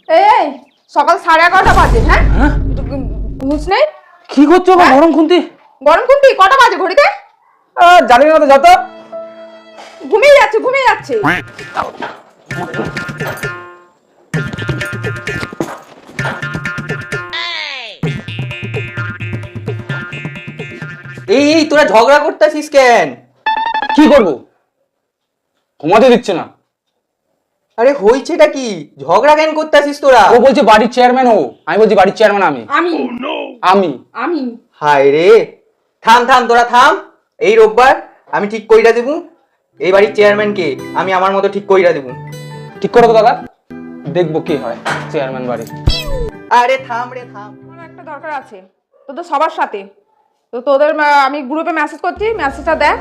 এই সকাল 11:30 বাজে। হ্যাঁ হুঁশ নেই? কি করছো গরম খুন্তি? গরম খুন্তি কটা বাজে ঘড়িতে? জানি না তো, যত ঘুমিয়ে যাচ্ছে। এই তোরা ঝগড়া করতেছিস কেন? কি করবো, ঘুমাতে দিচ্ছে না। আরে হইছেটা কি? ঝগড়া কেন করতেছিস তোরা? ও বলছে বাড়ির চেয়ারম্যান ও, আমি বলছি বাড়ির চেয়ারম্যান আমি। আমি হায় রে, থাম তোরা থাম। এই রোববার আমি ঠিক কইরা দেবো এই বাড়ির চেয়ারম্যানকে, আমি আমার মতো ঠিক কইরা দেবো। ঠিক করো তো দাদা, দেখবো কি হয় চেয়ারম্যান বাড়ি। আরে থাম রে থাম। আমার একটা দরকার আছে তোদের সবার সাথে। তো তোদের আমি গ্রুপে মেসেজ করছি, মেসেজটা দেখ।